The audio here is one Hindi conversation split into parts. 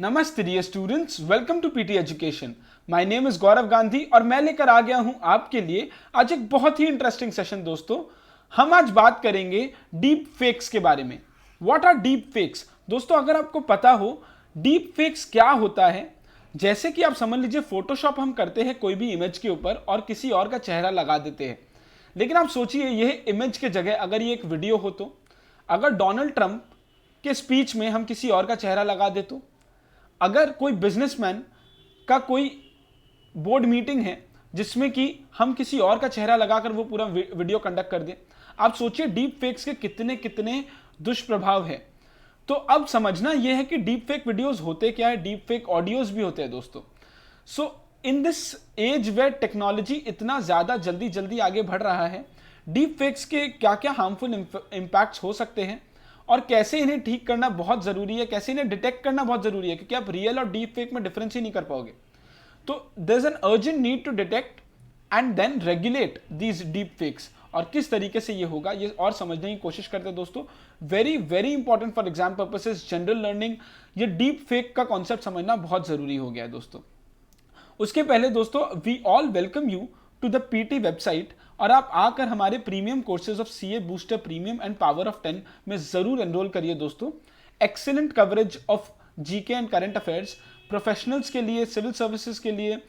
नमस्ते dear students, welcome to PT education. My name is Gaurav Gandhi और मैं लेकर आ गया हूं आपके लिए आज एक बहुत ही इंटरेस्टिंग सेशन। दोस्तों, हम आज बात करेंगे डीप फेक्स के बारे में। What are deep fakes? दोस्तों, अगर आपको पता हो डीप फेक्स क्या होता है, जैसे कि आप समझ लीजिए फोटोशॉप हम करते हैं कोई भी इमेज के ऊपर और किसी और का चेहरा लगा देते हैं। लेकिन आप सोचिए यह इमेज के जगह अगर ये एक वीडियो हो तो, अगर डोनाल्ड ट्रंप के स्पीच में हम किसी और का चेहरा लगा दे तो, अगर कोई बिजनेसमैन का कोई बोर्ड मीटिंग है जिसमें कि हम किसी और का चेहरा लगाकर वो पूरा वीडियो कंडक्ट कर दें, आप सोचिए डीप फेक्स के कितने कितने दुष्प्रभाव है। तो अब समझना यह है कि डीप फेक वीडियोस होते क्या है, डीप फेक ऑडियोज भी होते हैं दोस्तों। So in this age where technology इतना ज्यादा जल्दी जल्दी आगे बढ़ रहा है, डीप फेक्स के क्या क्या हार्मफुल इंपैक्ट्स हो सकते हैं और कैसे इन्हें ठीक करना बहुत जरूरी है, कैसे इन्हें डिटेक्ट करना बहुत जरूरी है, क्योंकि आप रियल और डीप फेक में डिफरेंस ही नहीं कर पाओगे। तो there is an urgent need to detect and then regulate these deep fakes. और किस तरीके से ये होगा ये और समझने की कोशिश करते हैं दोस्तों। Very very important for exam purposes, general learning, ये डीप फेक का कॉन्सेप्ट समझना बहुत जरूरी हो गया है दोस्तों। उसके पहले दोस्तों, we all welcome you to the PT website, और आप आकर हमारे premium courses of CA booster premium and power of 10 में जरूर एनरोल करिए दोस्तों। Excellent coverage of GK and current affairs, professionals के लिए, सिविल सर्विसेज के लिए,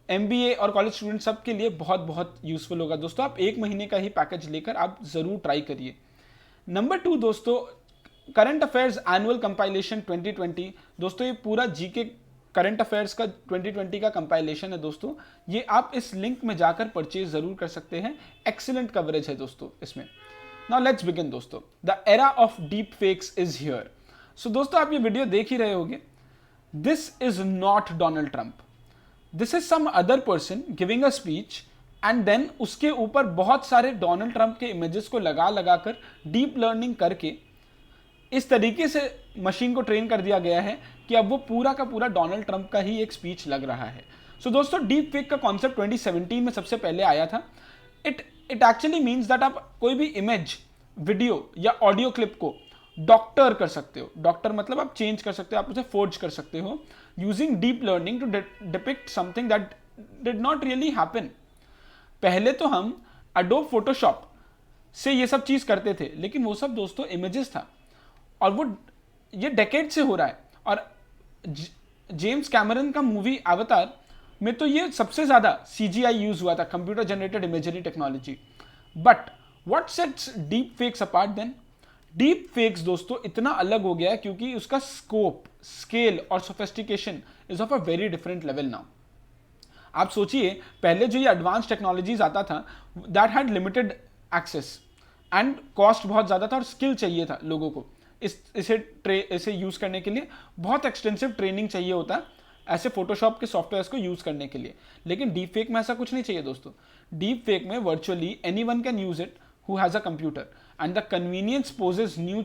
एमबीए और कॉलेज स्टूडेंट सब के लिए बहुत बहुत यूजफुल होगा दोस्तों। आप एक महीने का ही पैकेज लेकर आप जरूर ट्राई करिए। नंबर 2 दोस्तों, करंट अफेयर्स एनुअल कंपाइलेशन 2020। दोस्तों, ये पूरा जीके करंट अफेयर्स का 2020 का कंपाइलेशन है दोस्तों। ये आप इस लिंक में जाकर परचेज जरूर कर सकते हैं। एक्सीलेंट कवरेज है दोस्तों इसमें। नाउ लेट्स बिगिन दोस्तों। The era of deep fakes is here. So दोस्तों, आप ये वीडियो देख ही रहे होंगे। This is not Donald Trump, this is some other person giving a speech and then उसके ऊपर बहुत सारे डोनाल्ड ट्रंप के इमेजेस को लगा लगाकर डीप लर्निंग करके इस तरीके से मशीन को ट्रेन कर दिया गया है कि अब वो पूरा का पूरा डोनाल्ड ट्रंप का ही एक स्पीच लग रहा है। सो दोस्तों, डीप फेक का कॉन्सेप्ट 2017 में सबसे पहले आया था। इट एक्चुअली मीन्स दैट आप कोई भी इमेज, वीडियो या ऑडियो क्लिप को डॉक्टर कर सकते हो। डॉक्टर मतलब आप चेंज कर सकते हो, आप उसे फोर्ज कर सकते हो using deep learning to depict something that did not really happen. पहले तो हम अडोब फोटोशॉप से ये सब चीज करते थे, लेकिन वो सब दोस्तों इमेजेस था और वो ये डेकेड से हो रहा है। और जेम्स कैमरन का मूवी अवतार में तो ये सबसे ज्यादा सीजीआई यूज हुआ था, computer generated imagery technology. But what sets deep fakes apart then? Deep fakes दोस्तों इतना अलग हो गया है क्योंकि उसका स्कोप, स्केल और sophistication is of a very different level now. आप सोचिए, पहले जो ये एडवांस टेक्नोलॉजीज आता था that had limited access and cost बहुत ज्यादा था और स्किल चाहिए था लोगों को इसे यूज करने के लिए। बहुत एक्सटेंसिव ट्रेनिंग चाहिए होता है ऐसे फोटोशॉप के सॉफ्टवेयर्स को यूज करने के लिए। लेकिन डीप फेक में ऐसा कुछ नहीं चाहिए दोस्तों। डीप फेक में virtually anyone can use it who has a computer and the convenience poses new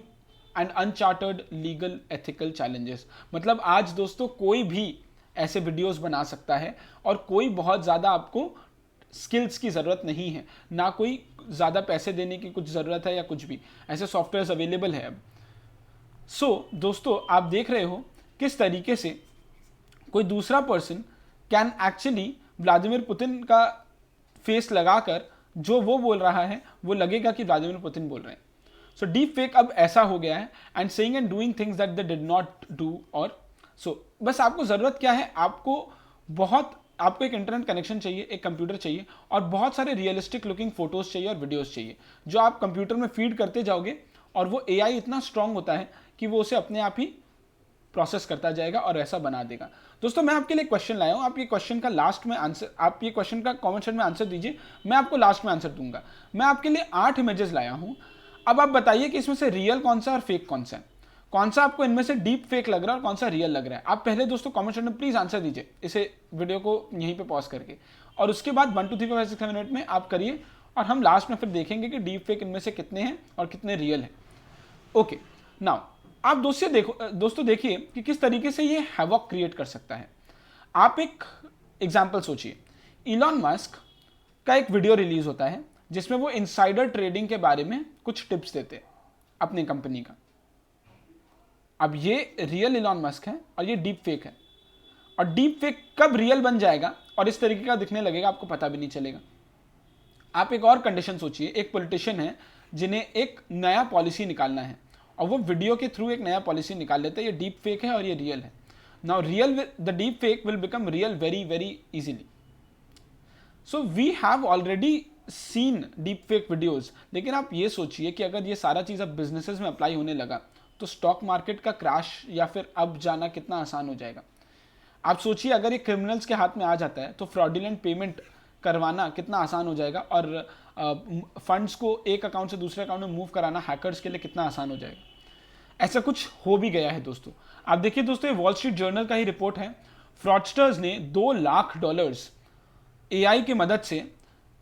and uncharted legal ethical challenges. मतलब आज दोस्तों कोई भी ऐसे वीडियोस बना सकता है और कोई बहुत ज्यादा आपको स्किल्स की जरूरत नहीं है, ना कोई ज्यादा पैसे देने की कुछ जरूरत है या कुछ भी। ऐसे सॉफ्टवेयर अवेलेबल है अब। सो दोस्तों, आप देख रहे हो किस तरीके से कोई दूसरा person can actually Vladimir Putin का फेस लगाकर जो वो बोल रहा है वो लगेगा कि व्लादिमीर पुतिन बोल रहे हैं। सो डीप फेक अब ऐसा हो गया है and saying and doing things that they did not do. और सो बस आपको जरूरत क्या है, आपको एक इंटरनेट कनेक्शन चाहिए, एक कंप्यूटर चाहिए और बहुत सारे रियलिस्टिक लुकिंग फोटोज चाहिए और वीडियोज चाहिए जो आप कंप्यूटर में फीड करते जाओगे और वो एआई इतना स्ट्रांग होता है कि वो उसे अपने आप ही प्रोसेस करता जाएगा और ऐसा बना देगा। दोस्तों, मैं आपके लिए क्वेश्चन लाया हूं, आप ये क्वेश्चन का लास्ट में आंसर, आप ये क्वेश्चन का कमेंट सेक्शन में आंसर दीजिए, मैं आपको लास्ट में आंसर दूंगा। मैं आपके लिए 8 इमेजेस लाया हूं। अब आप बताइए कि इसमें से रियल कौन सा और फेक कौन सा है, कौन सा आपको इनमें से डीप फेक लग रहा है और कौन सा रियल लग रहा है। आप पहले दोस्तों कमेंट सेक्शन में प्लीज आंसर दीजिए इसे वीडियो को यहीं पे पॉज करके, और उसके बाद 1 2 3 4 5 6 7 8 में आप करिए और हम लास्ट में फिर देखेंगे कि डीप फेक इनमें से कितने हैं और कितने रियल है। ओके, नाउ आप दोस्तों देखिए कि किस तरीके से ये हैवॉक क्रिएट कर सकता है। आप एक एग्जांपल सोचिए, इलॉन मस्क का एक वीडियो रिलीज होता है जिसमें वो इनसाइडर ट्रेडिंग के बारे में कुछ टिप्स देते हैं अपनी कंपनी का। अब ये रियल इलॉन मस्क है और ये डीप फेक है, और डीप फेक कब रियल बन जाएगा और इस तरीके का दिखने लगेगा आपको पता भी नहीं चलेगा। आप एक और कंडीशन सोचिए, एक पॉलिटिशियन है जिन्हें एक नया पॉलिसी निकालना है और वो वीडियो के थ्रू एक नया पॉलिसी निकाल लेते हैं, ये डीप फेक है और ये रियल है। Now real, the deep fake will become real very very easily. So we have already seen deep fake videos. लेकिन आप ये सोचिए कि अगर ये सारा चीज़ अब बिजनेसेस में अप्लाई होने लगा तो स्टॉक मार्केट का क्रैश या फिर अब जाना कितना आसान हो जाएगा। आप सोचिए अगर ये क्रिमिनल्स के हाथ में आ जाता है तो फ्रॉडुलेंट पेमेंट करवाना कितना आसान हो जाएगा, और फंड्स को एक अकाउंट से दूसरे अकाउंट में मूव कराना हैकर्स के लिए कितना आसान हो जाएगा। ऐसा कुछ हो भी गया है दोस्तों। आप देखिए दोस्तों, ये वॉल स्ट्रीट जर्नल का ही रिपोर्ट है। फ्रॉडस्टर्स ने $2 लाख एआई की मदद से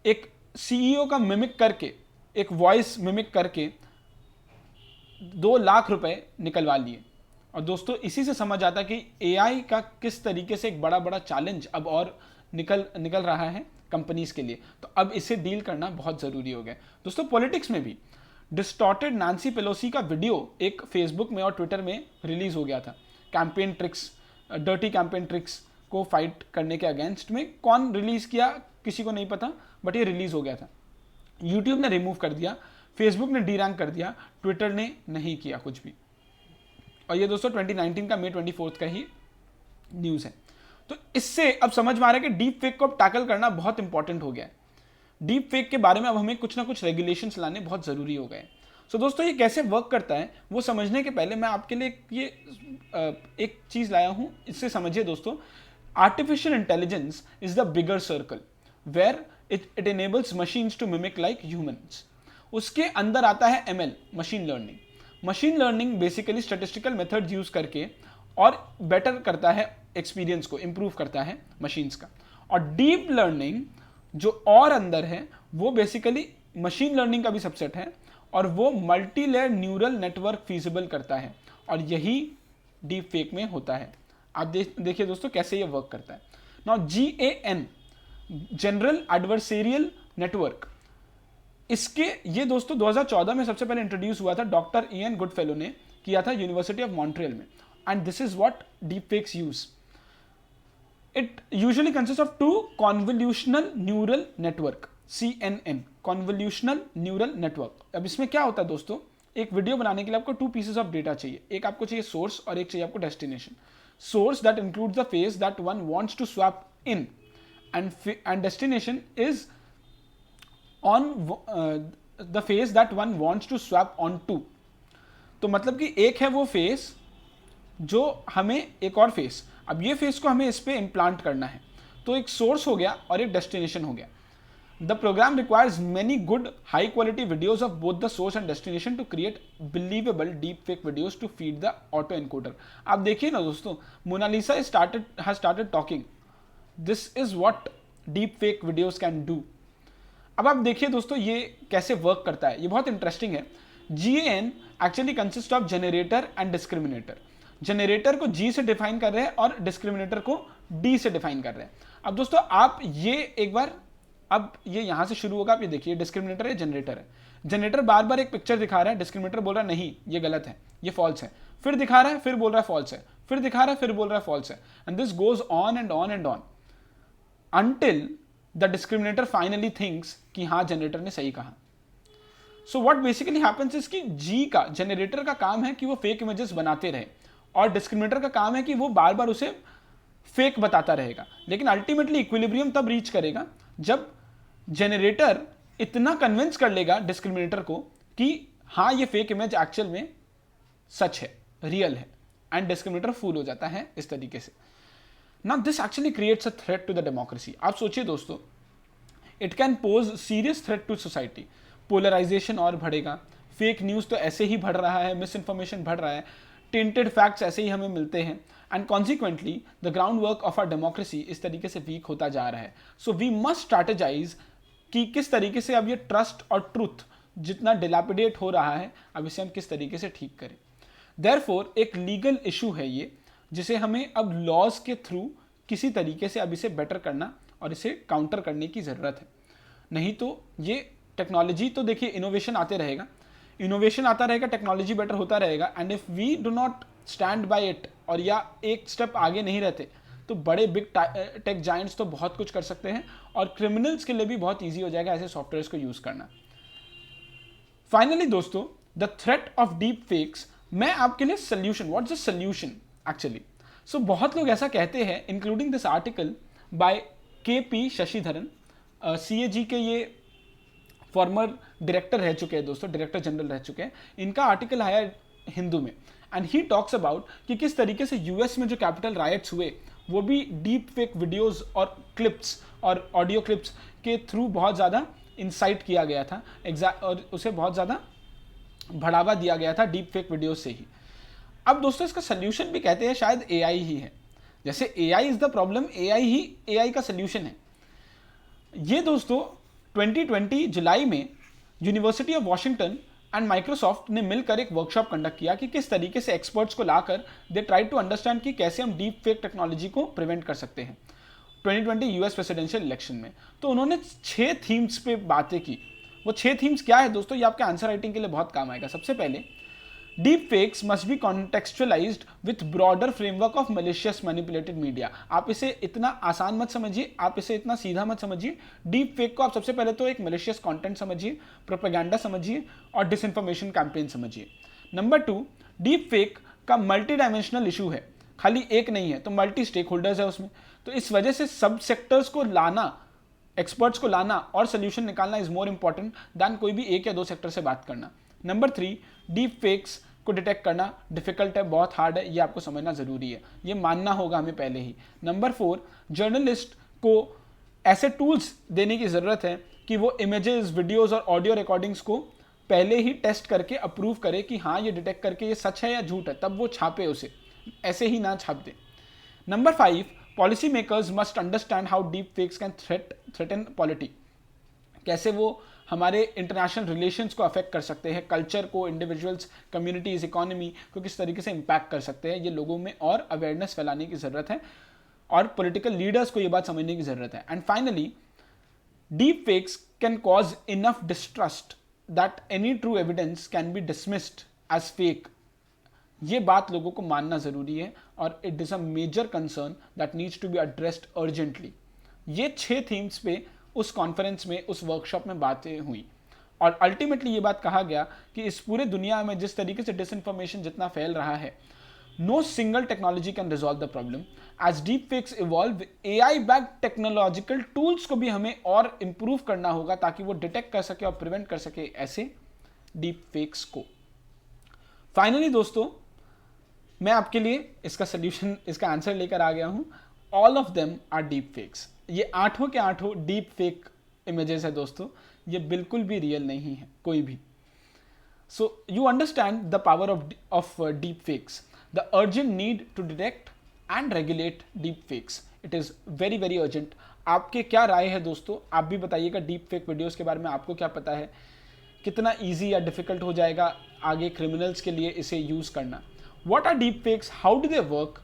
एक सीईओ का मिमिक करके, एक वॉइस मिमिक करके $2 लाख निकलवा लिए। और दोस्तों इसी से समझ आता है कि एआई का किस तरीके से एक बड़ा बड़ा चैलेंज अब और निकल रहा है कंपनीज के लिए। तो अब इसे डील करना बहुत जरूरी हो गया दोस्तों। पॉलिटिक्स में भी डिस्टॉर्टेड नैंसी पेलोसी का वीडियो एक फेसबुक में और ट्विटर में रिलीज हो गया था। Campaign tricks, dirty campaign tricks को फाइट करने के अगेंस्ट में। कौन रिलीज किया किसी को नहीं पता, बट ये रिलीज हो गया था। यूट्यूब ने रिमूव कर दिया, फेसबुक ने डी रैंक कर दिया, ट्विटर ने नहीं किया कुछ भी। और ये दोस्तों 2019 का May 24 का ही न्यूज़ है। तो इससे अब समझ में आ रहा है कि डीप फेक को अब टैकल करना बहुत इंपॉर्टेंट हो गया है। डीप फेक के बारे में अब हमें कुछ ना कुछ रेगुलेशंस लाने बहुत ज़रूरी हो गए। सो दोस्तों ये कैसे वर्क करता है वो समझने के पहले मैं आपके लिए एक चीज़ लाया हूँ, इससे समझिए दोस्तों। Artificial intelligence is the bigger circle where it enables machines to mimic like humans। उसके अंदर आता है ML, machine learning. Machine learning basically statistical methods use करके और बेटर करता है एक्सपीरियंस को, इंप्रूव करता है मशीन्स का। और डीप लर्निंग जो और अंदर है वो बेसिकली मशीन लर्निंग का भी सबसेट है, और वो multi layer neural network feasible करता है, और यही डीप फेक में होता है। आप देखिए दोस्तों कैसे ये वर्क करता है। Now GAN, general adversarial network, इसके ये दोस्तों 2014 में सबसे पहले इंट्रोड्यूस हुआ था। डॉक्टर इयन गुडफेलो ने किया था यूनिवर्सिटी ऑफ मॉन्ट्रियल में। And this is what deep fakes use. It usually consist of 2 convolutional neural network, CNN, convolutional neural network. अब इसमें क्या होता है दोस्तों, एक वीडियो बनाने के लिए आपको 2 पीसेस ऑफ डेटा चाहिए। एक आपको चाहिए सोर्स और एक चाहिए आपको destination. Source that includes the face that one wants to swap in, and destination is on the face that one wants to swap onto। तो मतलब कि एक है वो फेस जो हमें एक और फेस, अब ये फेस को हमें इस पे इम्प्लांट करना है। तो एक सोर्स हो गया और एक डेस्टिनेशन हो गया। The program requires many good high quality videos of both the source and destination to create believable deep fake videos to feed the auto encoder. आप देखिए ना दोस्तों, Mona Lisa has started talking. This is what deep fake videos can do. अब आप देखिए दोस्तों ये कैसे वर्क करता है, ये बहुत इंटरेस्टिंग है। GAN actually consist of generator and discriminator. Generator को G से डिफाइन कर रहे हैं और डिस्क्रिमिनेटर को D से डिफाइन कर रहे हैं। अब दोस्तों आप ये एक बार, अब ये यहां से शुरू होगा। आप ये देखिए, डिस्क्रिमिनेटर है, जनरेटर है। जनरेटर बार बार एक पिक्चर दिखा रहा है, डिस्क्रिमिनेटर बोल रहा है नहीं ये गलत है, ये फॉल्स है, फिर दिखा रहा है, फिर बोल रहा है फॉल्स है, फिर दिखा रहा है, फिर बोल रहा है फॉल्स है। And this goes on and on and on until the discriminator finally thinks कि हाँ जनरेटर ने सही कहा। So what basically happens is कि G का, जनरेटर का काम है कि वो फेक इमेजेस बनाते रहे, और डिस्क्रिमिनेटर का काम है कि वो बार बार उसे फेक बताता रहेगा। लेकिन अल्टीमेटली इक्विलिब्रियम तब रीच करेगा जब जनरेटर इतना कन्विंस कर लेगा डिस्क्रिमिनेटर को कि हाँ ये फेक इमेज एक्चुअल में सच है, रियल है, एंड डिस्क्रिमिनेटर फूल हो जाता है इस तरीके से। Now this actually creates a threat to the democracy। आप सोचिए दोस्तों, it can pose serious threat to society। Polarization और बढ़ेगा, फेक न्यूज़ तो ऐसे ही बढ़ रहा है, मिस इन्फॉर्मेशन बढ़ रहा है, टेंटेड फैक्ट्स ऐसे ही हमें मिलते हैं, and consequently the groundwork of our democracy इस तरीके से वीक होता जा रहा है। सो वी मस्ट स्ट्रैटेजाइज कि किस तरीके से अब ये ट्रस्ट और ट्रूथ जितना डिलैपिडेट हो रहा है, अब इसे हम किस तरीके से ठीक करें। देयरफॉर एक लीगल इशू है ये, जिसे हमें अब लॉज के थ्रू किसी तरीके से अब इसे बेटर करना और इसे काउंटर करने की ज़रूरत है। नहीं तो ये टेक्नोलॉजी तो देखिए, इनोवेशन आते रहेगा, इनोवेशन आता रहेगा, टेक्नोलॉजी बेटर होता रहेगा, and if we do not stand by it और या एक स्टेप आगे नहीं रहते तो बड़े बिग टेक जायंट्स तो बहुत कुछ कर सकते हैं और क्रिमिनल्स के लिए भी बहुत ईजी हो जाएगा ऐसे सॉफ्टवेयर्स को यूज करना। फाइनली दोस्तों, the threat of deep fakes, मैं आपके लिए solution, what's the solution actually. So बहुत लोग ऐसा कहते हैं, including this article by KP Shashidharan, CAG के ये फॉर्मर डायरेक्टर रह चुके हैं दोस्तों, डायरेक्टर जनरल रह चुके हैं। इनका आर्टिकल आया हिंदू में एंड ही टॉक्स अबाउट कि किस तरीके से यूएस में जो कैपिटल राइट्स हुए वो भी डीप फेक वीडियोस और क्लिप्स और ऑडियो क्लिप्स के थ्रू बहुत ज़्यादा इंसाइट किया गया था और उसे बहुत ज़्यादा बढ़ावा दिया गया था डीप फेक वीडियोस से ही। अब दोस्तों इसका सोल्यूशन भी कहते हैं शायद AI ही है। जैसे AI is the problem, AI he AI का सोल्यूशन है। ये दोस्तों 2020 जुलाई में university of Washington and Microsoft ने मिलकर एक वर्कशॉप कंडक्ट किया कि किस तरीके से एक्सपर्ट्स को लाकर दे ट्राई टू अंडरस्टैंड कि कैसे हम डीप फेक टेक्नोलॉजी को प्रिवेंट कर सकते हैं 2020 यूएस प्रेसिडेंशियल इलेक्शन में। तो उन्होंने 6 थीम्स पे बातें की। वो 6 थीम्स क्या है दोस्तों, ये आपके आंसर राइटिंग के लिए बहुत काम आएगा। सबसे पहले, deep fakes must be contextualised with broader framework of malicious manipulated media. आप इसे इतना आसान मत समझिए, आप इसे इतना सीधा मत समझिए। डीप फेक को आप सबसे पहले तो एक मैलिशियस कंटेंट समझिए, प्रोपेगेंडा समझिए और डिसइंफॉर्मेशन कैंपेन समझिए। नंबर 2, डीप फेक का मल्टी डायमेंशनल इशू है, खाली एक नहीं है, तो मल्टी स्टेक होल्डर्स है उसमें। तो इस वजह से सब सेक्टर्स को लाना, एक्सपर्ट्स को लाना और सोल्यूशन निकालना इज मोर इंपॉर्टेंट दैन कोई भी एक या दो सेक्टर से बात करना। नंबर 3, डीप फेक्स को डिटेक्ट करना डिफिकल्ट है, बहुत हार्ड है, ये आपको समझना जरूरी है, ये मानना होगा हमें पहले ही। नंबर 4, जर्नलिस्ट को ऐसे टूल्स देने की जरूरत है कि वो इमेजेस, वीडियोस और ऑडियो रिकॉर्डिंग्स को पहले ही टेस्ट करके अप्रूव करे कि हाँ ये डिटेक्ट करके ये सच है या झूठ है, तब वो छापे उसे, ऐसे ही ना छाप दे। नंबर 5, policy makers must understand how deep fakes can threaten polity. कैसे वो हमारे इंटरनेशनल रिलेशंस को अफेक्ट कर सकते हैं, कल्चर को, इंडिविजुअल्स, कम्युनिटीज, इकोनॉमी को किस तरीके से इम्पैक्ट कर सकते हैं। ये लोगों में और अवेयरनेस फैलाने की ज़रूरत है और पॉलिटिकल लीडर्स को ये बात समझने की ज़रूरत है। And finally, deep fakes can cause enough distrust that any true evidence can be dismissed as fake. ये बात लोगों को मानना ज़रूरी है और it is a major concern that needs to be addressed urgently. ये 6 थीम्स पे उस कॉन्फ्रेंस में, उस वर्कशॉप में बातें हुई और अल्टीमेटली ये बात कहा गया कि इस पूरे दुनिया में जिस तरीके से डिसइंफॉर्मेशन जितना फैल रहा है, no single technology can resolve the problem. As deep fakes evolve, AI backed technological tools को भी हमें और इंप्रूव करना होगा ताकि वो डिटेक्ट कर सके और प्रिवेंट कर सके ऐसे डीप फेक्स को। फाइनली दोस्तों, मैं आपके लिए इसका सोल्यूशन, इसका आंसर लेकर आ गया हूं। All of them are deep fakes. ये 8 के 8 डीप फेक इमेजेस है दोस्तों, ये बिल्कुल भी रियल नहीं है कोई भी। So you understand the power of deep fakes, the urgent need to detect and regulate deep fakes. It is very very urgent. आपके क्या राय है दोस्तों, आप भी बताइएगा डीप फेक वीडियोज़ के बारे में, आपको क्या पता है, कितना ईजी या डिफिकल्ट हो जाएगा आगे क्रिमिनल्स के लिए इसे यूज़ करना। What are deep fakes? How do they work?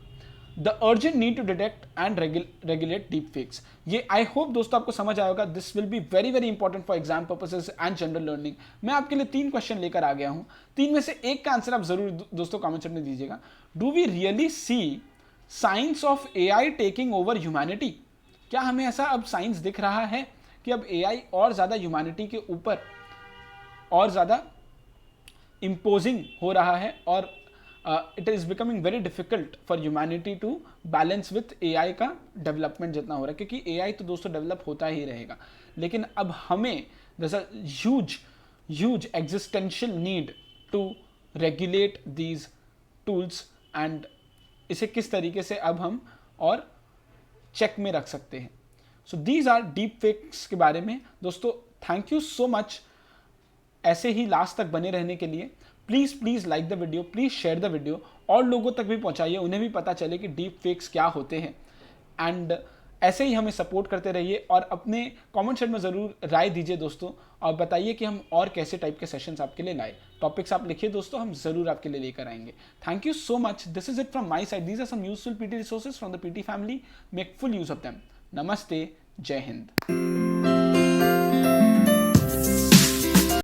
The urgent need to detect and regulate deep fakes. ये I hope दोस्तों आपको समझ आया होगा। This will be very very important for exam purposes and general learning. मैं आपके लिए 3 क्वेश्चन लेकर आ गया हूँ। 3 में से एक का आंसर आप जरूर दोस्तों कमेंट सेक्शन में दीजिएगा। Do we really see signs of AI taking over humanity? क्या हमें ऐसा अब साइंस दिख रहा है कि अब AI और ज़्यादा ह्यूमैनिटी के ऊपर और ज़्यादा इम्पोजिंग हो रहा है और it is becoming very difficult for humanity to balance with AI का डेवलपमेंट जितना हो रहा है, क्योंकि AI तो दोस्तों डेवलप होता ही रहेगा, लेकिन अब हमें there's a huge existential need to regulate these tools and इसे किस तरीके से अब हम और चेक में रख सकते हैं। So these are deep fakes के बारे में दोस्तों। थैंक यू सो मच ऐसे ही लास्ट तक बने रहने के लिए। Please like the video, please share the video और लोगों तक भी पहुंचाइए, उन्हें भी पता चले कि डीप फेक्स क्या होते हैं। एंड ऐसे ही हमें सपोर्ट करते रहिए और अपने कमेंट सेक्शन में ज़रूर राय दीजिए दोस्तों, और बताइए कि हम और कैसे टाइप के सेशंस आपके लिए लाए। टॉपिक्स आप लिखिए दोस्तों, हम ज़रूर आपके लिए लेकर आएंगे। Thank you so much. This is it from my side. These are some useful PT resources from the PT family. Make full use of them. नमस्ते, जय हिंद।